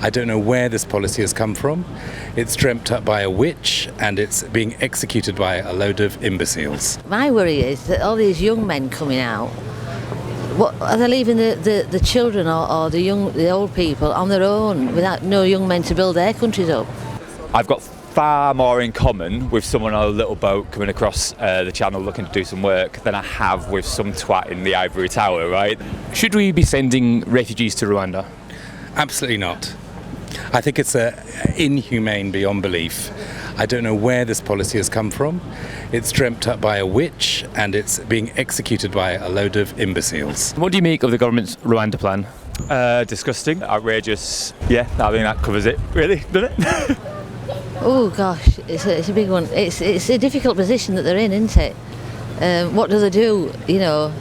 I don't know where this policy has come from. It's dreamt up by a witch and it's being executed by a load of imbeciles. My worry is that all these young men coming out, what are they leaving the children or the old people on their own without no young men to build their countries up? I've got far more in common with someone on a little boat coming across the channel looking to do some work than I have with some twat in the ivory tower, right? Should we be sending refugees to Rwanda? Absolutely not. I think it's inhumane beyond belief. I don't know where this policy has come from. It's dreamt up by a witch and it's being executed by a load of imbeciles. What do you make of the government's Rwanda plan? Disgusting, outrageous. Yeah, I think that covers it, really, doesn't it? Oh gosh, it's a big one. It's a difficult position that they're in, isn't it? What do they do? You know,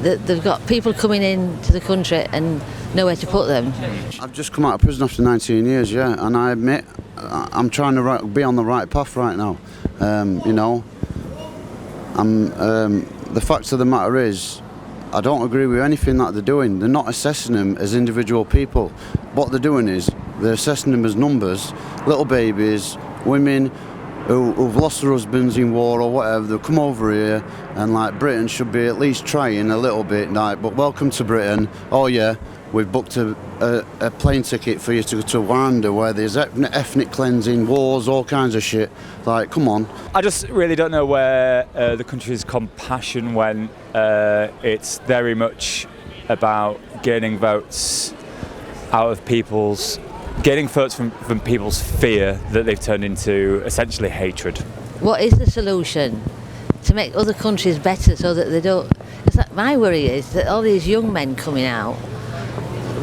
they've got people coming into the country and nowhere to put them. I've just come out of prison after 19 years, yeah, and I admit I'm trying to be on the right path right now. You know, the fact of the matter is, I don't agree with anything that they're doing. They're not assessing them as individual people. What they're doing is they're assessing them as numbers, little babies, women who've lost their husbands in war or whatever. They'll come over here and like Britain should be at least trying a little bit, like, but welcome to Britain. Oh yeah, we've booked a plane ticket for you to go to Rwanda where there's ethnic cleansing, wars, all kinds of shit. Like, come on. I just really don't know where the country's compassion went. It's very much about gaining votes out of getting votes from people's fear that they've turned into essentially hatred. What is the solution to make other countries better so that they don't? My worry is that all these young men coming out,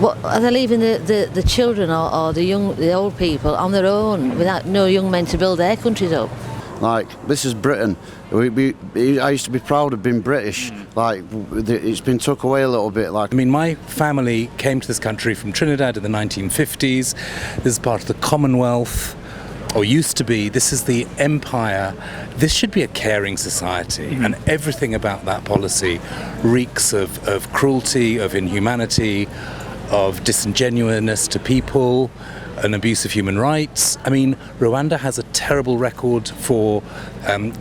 what are they leaving the children or the old people on their own without no young men to build their countries up? Like, this is Britain. I used to be proud of being British. Like, it's been took away a little bit. Like, I mean, my family came to this country from Trinidad in the 1950s. This is part of the Commonwealth, or used to be. This is the empire. This should be a caring society, and everything about that policy reeks of cruelty, of inhumanity, of disingenuousness to people, an abuse of human rights. I mean, Rwanda has a terrible record for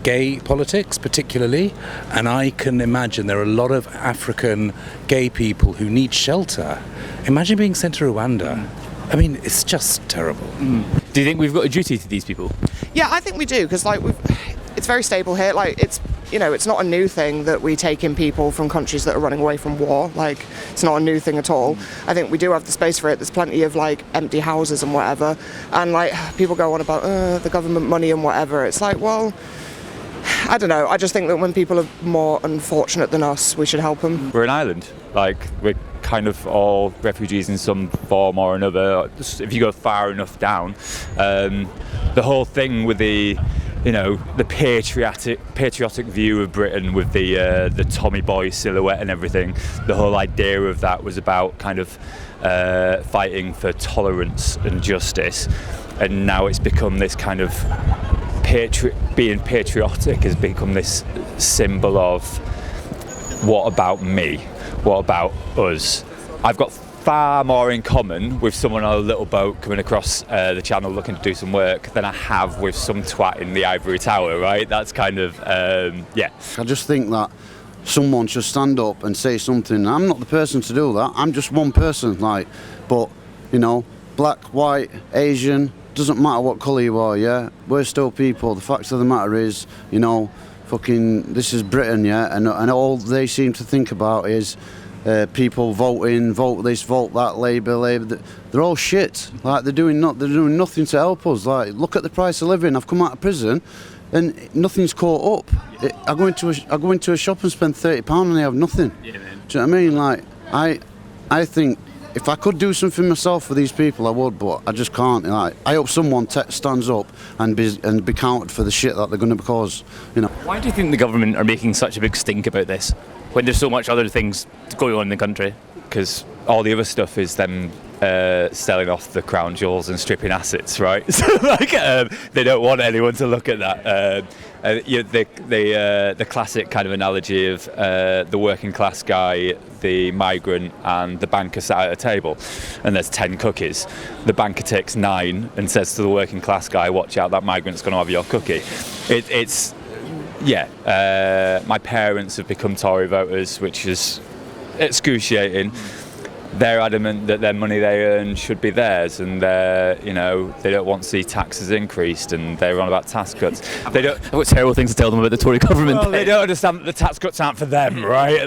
gay politics, particularly, and I can imagine there are a lot of African gay people who need shelter. Imagine being sent to Rwanda. I mean, it's just terrible. Do you think we've got a duty to these people? Yeah, I think we do, because it's very stable here. Like, it's not a new thing that we take in people from countries that are running away from war. Like, it's not a new thing at all. I think we do have the space for it. There's plenty of like empty houses and whatever. And like, people go on about the government money and whatever. It's like, well, I don't know. I just think that when people are more unfortunate than us, we should help them. We're an island. Like, we're kind of all refugees in some form or another. If you go far enough down, the whole thing with the patriotic view of Britain with the Tommy Boy silhouette and everything, the whole idea of that was about kind of fighting for tolerance and justice, and now it's become this kind of being patriotic has become this symbol of what about me, what about us. I've got far more in common with someone on a little boat coming across the channel looking to do some work than I have with some twat in the ivory tower, right? That's kind of, yeah. I just think that someone should stand up and say something. I'm not the person to do that. I'm just one person, like, but, you know, black, white, Asian, doesn't matter what colour you are, yeah? We're still people. The fact of the matter is, you know, fucking, this is Britain, yeah? And all they seem to think about is people voting, vote this, vote that, Labour. They're all shit. Like, they're doing nothing to help us. Like, look at the price of living. I've come out of prison and nothing's caught up. I go into a shop and spend £30 and I have nothing. Yeah, man. Do you know what I mean? Like, I think if I could do something myself for these people, I would, but I just can't. Like, I hope someone stands up and be counted for the shit that they're going to cause. You know. Why do you think the government are making such a big stink about this when there's so much other things going on in the country? Because all the other stuff is them selling off the crown jewels and stripping assets, right? So they don't want anyone to look at that. The classic kind of analogy of the working class guy, the migrant, and the banker sat at a table, and there's 10 cookies. The banker takes 9 and says to the working class guy, "Watch out, that migrant's going to have your cookie." My parents have become Tory voters, which is excruciating. They're adamant that their money they earn should be theirs, and they don't want to see taxes increased, and they're on about tax cuts. They don't. I've got terrible things to tell them about the Tory government. Well, they don't understand that the tax cuts aren't for them, right?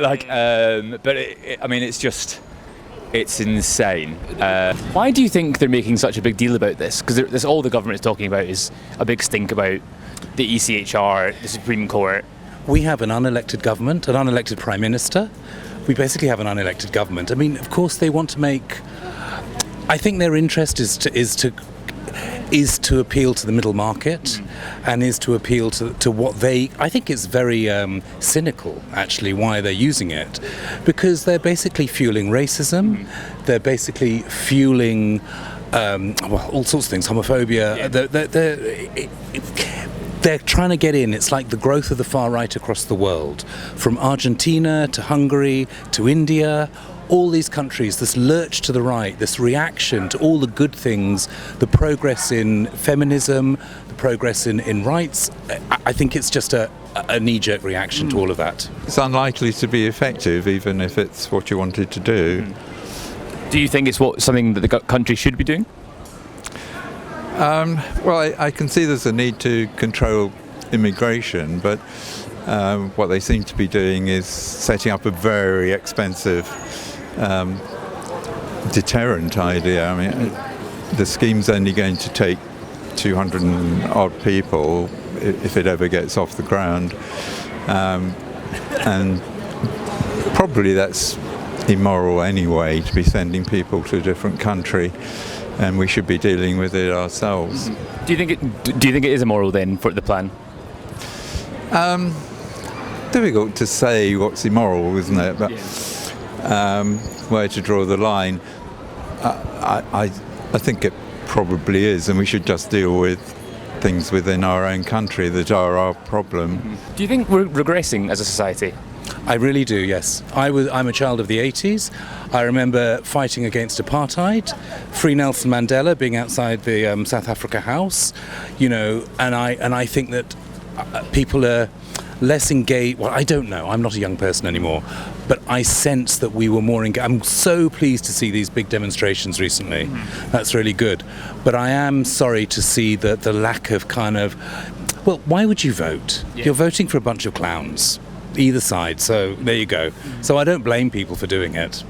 It's insane. Why do you think they're making such a big deal about this? Because that's all the government is talking about is a big stink about the ECHR, the Supreme Court. We have an unelected government, an unelected Prime Minister. We basically have an unelected government. I mean, of course, they want to make. I think their interest is to appeal to the middle market, and is to appeal to what they. I think it's very cynical, actually, why they're using it, because they're basically fueling racism. They're basically fueling all sorts of things, homophobia. Yeah. They're trying to get in. It's like the growth of the far right across the world, from Argentina to Hungary to India, all these countries, this lurch to the right, this reaction to all the good things, the progress in feminism, the progress in rights. I think it's just a knee-jerk reaction to all of that. It's unlikely to be effective, even if it's what you wanted to do. Do you think it's something that the country should be doing? I can see there's a need to control immigration, but what they seem to be doing is setting up a very expensive deterrent idea. I mean, the scheme's only going to take 200 and odd people if it ever gets off the ground, and probably that's immoral anyway, to be sending people to a different country. And we should be dealing with it ourselves. Do you think it is immoral then for the plan? Difficult to say what's immoral, isn't it? But where to draw the line? I think it probably is, and we should just deal with things within our own country that are our problem. Do you think we're regressing as a society? I really do, yes. I'm a child of the 80s. I remember fighting against apartheid, free Nelson Mandela being outside the South Africa House, and I think that people are less engaged. Well, I don't know. I'm not a young person anymore, but I sense that we were more engaged. I'm so pleased to see these big demonstrations recently. That's really good. But I am sorry to see the lack of kind of. Well, why would you vote? Yeah. You're voting for a bunch of clowns. Either side, so there you go. So I don't blame people for doing it.